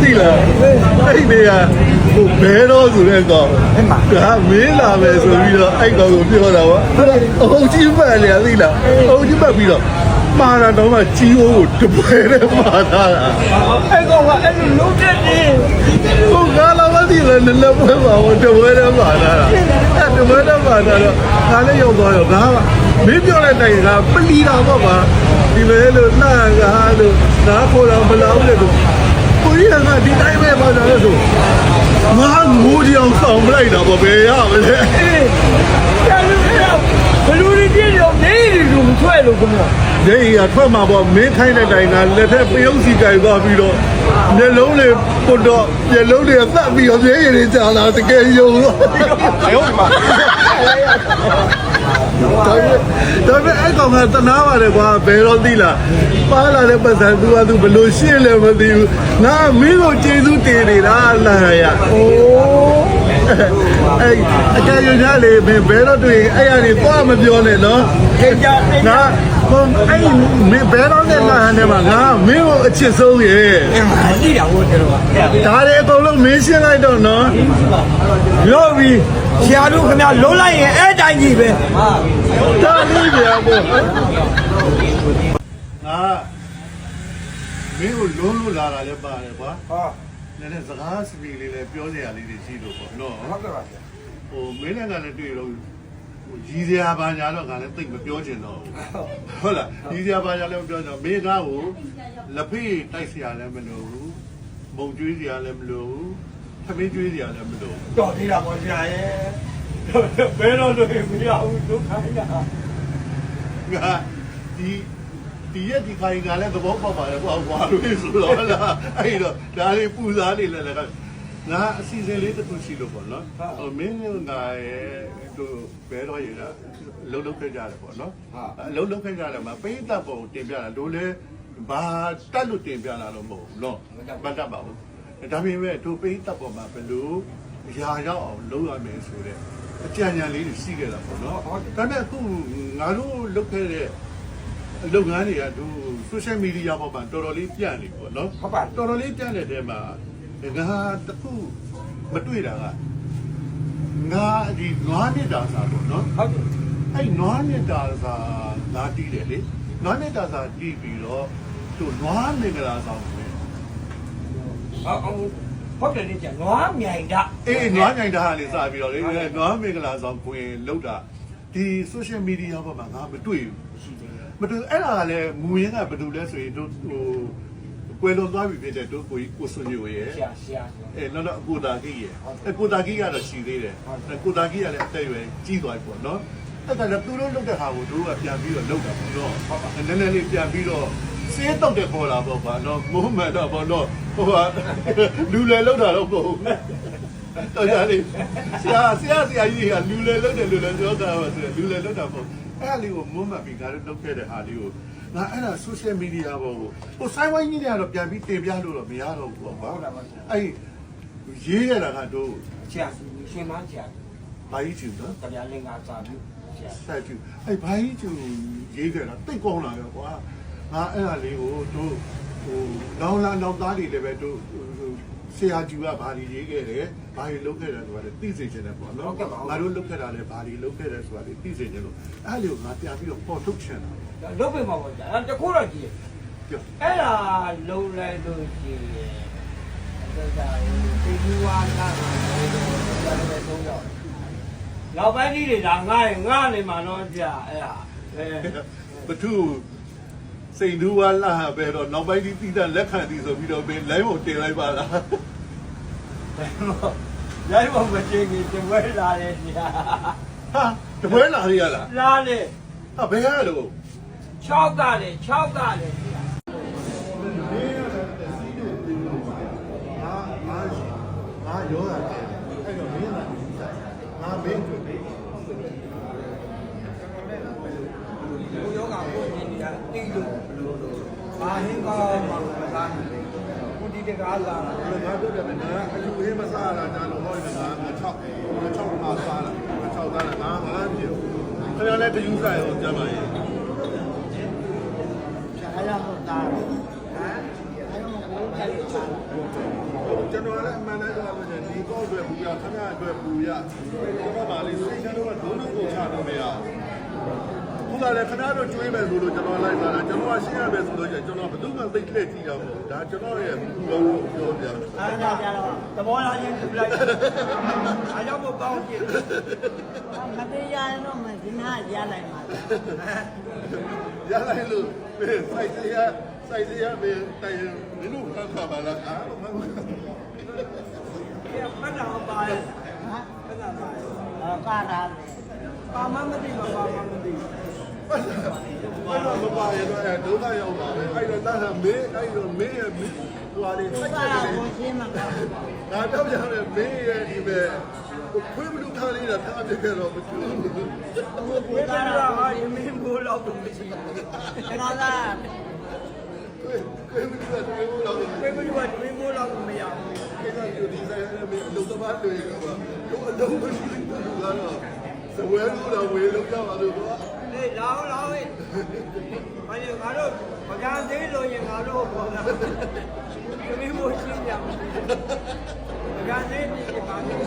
သိလားအဲ့နေရဟိုဘဲတော့ဆိုတဲ့ကောင်ဒါမင်းလာမယ်ဆိုပြီးတော့အဲ့ကောင်ကိုပြောတာပေါ့အုံကြီးပတ်လေသိလားအုံကြီးပတ်ပြီးတော့မှာတာတော့မှကြီးအိုးကိုတပွဲနဲ့မှာထားတာအဲ့ကောင်ကအဲ့လိုလုံးတက်နေဟိုကားလာမသိလဲနည်းနည်းပွဲပါဘူးတပွဲနဲ့မှာထားတာအဲ့တပွဲနဲ့မှာထားတော့ငါလည်းရောက်သွားရောငါကမင်းပြောတဲ့တိုင်ကပလီတာပေါ့ပါဒီမဲလို့နှာကားလို့နားခိုးတော့မလောက်လေလို့ကိုကြီးကဒီတိုင်းပဲပါတာလို့ဆိုငါငိုကြအောင်ဆောင်မလိုက်တာပေါ့ဘယ်ရမလဲအေးကျန်လို့ဘလူတွေပြည့်ရောနေရီလူမထွက်လို့ခင်ဗျာနေရီကထွက်မှာပေါ့မင်းခိုင်းတဲ့တိုင်ကလက်ထက်ပယုတ်စီကြိုင်သွားပြီးတော့မျက်လုံးလေးပုတ်တော့မျက်လုံးလေးသတ်ပြီးတော့မျက်ရည်တွေကြာလာတကယ်ယုံတော့အယောမှာဒါပေမဲ့အဲ့ကောင်ကတနာပါတယ်ကွာဘယ်တော့သိလားပါလာတဲ့ပတ်စံသူကသူဘလို့ရှင်းလဲမသိဘူးငါမင်းကိုကျေးဇူးတင်နေတာလာရအိုးအဲ့အကြရရလေဘယ်တော့တွေ့အဲ့ရနေသွားမပြောနဲ့နော်ငါဘုံအဲ့မင်းဘယ်တော့နဲ့လာဟန်ထဲမှာငါမင်းကိုအချစ်ဆုံးရဲ့အမှန်ကြီးတာဟုတ်တယ်တော့ဒါတွေအကုန်လုံးမင်းရှင်းလိုက်တော့နော်လို့ပြီးဆရာတို့ခင်ဗျာလုံးလိုက်ရင်အဲ့တိုင်းကြီးပဲဒါလေးပြပေါ့ငါမင်းကိုလုံးလို့လာတာလည်းပါတယ်ကွာလည်းစကားစပီလေးလည်းပြောစရာလေးတွေရှိလို့ပေါ့နော်ဟုတ်ကဲ့ပါဗျာဟိုမင်းနဲ့ကလည်းတွေ့တော့ကြီးစရာဘာညာတော့ငါလည်းသိမပြောချင်တော့ဟုတ်လားကြီးစရာဘာညာလည်းမပြောချင်တော့မင်းကားကိုလက်ဖေးတိုက်စရာလည်းမလိုဘူးမုံကျွေးစရာလည်းမလိုဘူးသမင်းကျွေးစရာလည်းမလိုဘူးတော်သေးတာပေါ့ဆရာရဲ့ဘယ်တော့လို့မရဘူးဒုက္ခရငါဒီရက်ဒီခိုင်ကလည်းသဘောပေါက်ပါလေကွာဝါလို့ဆိုတော့လားအဲ့တော့ဒါလေးပူစားနေလဲငါအစီအစဉ်လေးတစ်ခုရှိလို့ပေါ့နော်ဟိုမင်းငါရဲ့တို့ဘဲတော့ရတာလှုပ်ခဲ့ကြတယ်ပေါ့နော်လှုပ်ခဲ့ကြတယ်မှာပိဋကပုံတင်ပြတာတို့လည်းဘာတက်လို့တင်ပြလာတော့မဟုတ်ဘူးနော်မတတ်ပါဘူးဒါပေမဲ့တို့ပိဋကပုံမှာဘယ်လိုရာရောက်အောင်လုပ်ရမယ်ဆိုတဲ့အကြံဉာဏ်လေးတွေရှိခဲ့တာပေါ့နော်ဒါပေမဲ့အခုငါတို့လုပ်ခဲ့တဲ့လုပ်ငန်းတွေကသူ social media ပေါ်မှာတော်တော်လေးပြန့်နေပေါ့နော်ဟုတ်ပါတော်တော်လေးပြန့်တဲ့တဲမှာငါတခုမတွေ့တာကငါဒီနွားမြစ်တာစာပေါ့နော်ဟုတ်တယ်အဲ့နွားမြစ်တာစာငါတီးတယ်လေနွားမြစ်တာစာတီးပြီးတော့သူနွားမင်္ဂလာဆောင်ပဲဟုတ်တယ်လေကျနွားမြိုင်တာအေးနွားမြိုင်တာလေစပြီးတော့လေနွားမင်္ဂလာဆောင်ကိုရင်လောက်တာဒီ social media ပေါ်မှာငါမတွေ့ဘူးမတူအဲ့ဒါကလည်းမူရင်းကဘယ်လိုလဲဆိုရင်တို့ဟိုကွယ်လွန်သွားပြီဖြစ်တဲ့တို့ကိုစွန်ညိုရဲ့ဆရာနောက်အကိုတာကြီးရဲ့အကိုတာကြီးကတော့ရှိသေးတယ်ကိုတာကြီးကလည်းအသက်အရွယ်ကြီးသွားပြီပေါ့နော်အဲ့ဒါလည်းသူတို့လုပ်တဲ့ဟာကိုတို့ကပြန်ပြီးတော့လုပ်တာပေါ့နော်နည်းနည်းလေးပြန်ပြီးတော့စေးတောက်တဲ့ပေါ်လာပေါ့ကွာနော်မိုးမှန်တော့ပေါ့နော်ဟိုကလူလေလောက်တာတော့မဟုတ်ဘူးတော်ကြလေဆရာကြီးကလူလေလောက်တယ်လူလေပြောတာပါဆိုလူလေလောက်တာပေါ့အဲ့ဒါလေးကိုမွမ်းမပ်ပြီးငါတို့လုပ်ခဲ့တဲ့ဟာလေးကိုငါအဲ့ဒါ social media ပေါ်ကိုဟို site wide ကြီးတွေကတော့ပြန်ပြီးတင်ပြလို့တော့မရတော့ဘူးပေါ့ကွာအဲ့ရေးရတာကတို့ဆရာရှင်မဆရာဘာကြီးကျူနော်တရားလင်္ကာစာပြီးဆရာဆက်ကျူအဲ့ဘာကြီးကျူရေးခဲ့တာတိတ်ကောင်းလာရောကွာငါအဲ့ဒါလေးကိုတို့ဟိုလောင်းသားတွေလည်းပဲတို့ဆရာကျူကဘာတွေရေးခဲ့တယ်ဘာတွေလုပ်ခဲ့တယ်ဆိုတာလည်းသိစေချင်တယ်ပေါ့နော်ငါတို့လုပ်ခဲ့တာလည်းဘာတွေလုပ်ခဲ့တယ်ဆိုတာလည်းသိစေချင်လို့အဲ့လိုငါပြန်ပြီးတော့ပေါ်ထုတ်ချင်တာလုပ်ပြမှာပေါ့ကြာတခုတော့ကြည့်အဲ့ဒါလုံးလိုက်လို့ရှိရင်အဲ့ဒါဒီကူဝါလာတယ်ဆုံးတော့နောက်ပိုင်းကြီးတွေဒါငါနေမှာတော့ကြာအဲ့ဒါဘသူစိန်သူဝါလာပဲတော့နောက်ပိုင်းဒီတိတလက်ခံသည်ဆိုပြီးတော့ဘယ်လိုင်းကိုတင်လိုက်ပါလားရိုင်းဖို့မချင်ကြီးတပွဲလာတယ်ညာဟာတပွဲလာရလားလာတယ်ဟာဘယ်ရလို့6ကလည်းငါရောတာအဲ့တော့မင်းလာငါမင်းတို့ဘုယောဂကိုမြင်နေတာတိလို့ဘာဟင်းကောင်းမှမစားနိုင်ဘူးဒီ တကားလာ ငါတို့တယ်ငါအလူဟင်းမစားတာညာလို့ဟောတယ်ငါ6မှာစားတာ6သားလားငါပြေခင်ဗျားလည်းတယူဆိုင်အောင်ကြမ်းပါရဲ့ အားရဖို့တာဟမ်အားရဖို့ကိုယ်ကလေးပါ ကျွန်တော်လည်းအမှန်တမ်းပြောလို့ဒီကောက်တွေပူရခဏအတွက်ပူရကျွန်တော်ပါလေစိတ်ချတော့ဒုလုံးကိုချတော့မရခုကလည်းခဏတော့ကျွေးမယ်ဆိုလို့ကျွန်တော်လိုက်လာတာကျွန်တော်ကရှင်းရမယ်ဆိုလို့ကျွန်တော်ဘယ်သူမှသိခဲ့ကြည့်တော့မဟုတ်ဒါကျွန်တော်ရဲ့ဘောလုံးပြောပြ အားရကြတော့ သဘောထားချင်းပြလိုက်အားကြောင့်မကောင်းကြည့် မတရားရင်တော့မဒီနာရလိုက်မှာ ရလိုက်လို့စိုက်စရာပဲတိုင်မင်းတို့ခါခါပါလားအားမဟုတ် ပတ်တော်ပါရဲ့ ဟမ် ပတ်တော်ပါရဲ့ ပါတာ ပါမမသိပါပါမမသိ အဲ့တော့မပါရတော့ဒုက္ခရောက်ပါပဲအဲ့တော့တာမေးအဲ့တော့မေးရမီးဟိုဟာလေး ဘု စိုက် ရား ကြတယ် ကိုရှင်းမှာပါ ငါတော့ပြန်တယ်မင်းရဲ့ဒီပဲခွေးမလူခါလေးတာထားပြခဲ့တော့မကျူးဘူး ဘု ဝိသ ရား ရာ က ဟာယမင်းဘိုးလောက်တော့မရှိဘူး ကျွန်တော်က ခွေးမလူကတွေ့ဘူးတော့ ဘယ်လိုကတွင်းဘိုးလောက်မရဘူး ကိစ္စမျိုးဒီဆိုင်ရမယ်အလုပ်သမားတွေကတော့အလုပ်မရှိဘူးကတော့သဝဲလို့တော့ဝေလို့ကြပါလို့ကွာ လေလောင်းလောင်းဟဲ့ဘာလို့ငါတို့ပကံသေးလို့ရင်ငါတို့ပေါ်လာတွင်းဘိုးရှင်းကြမှာပကံသေးပြီပါလို့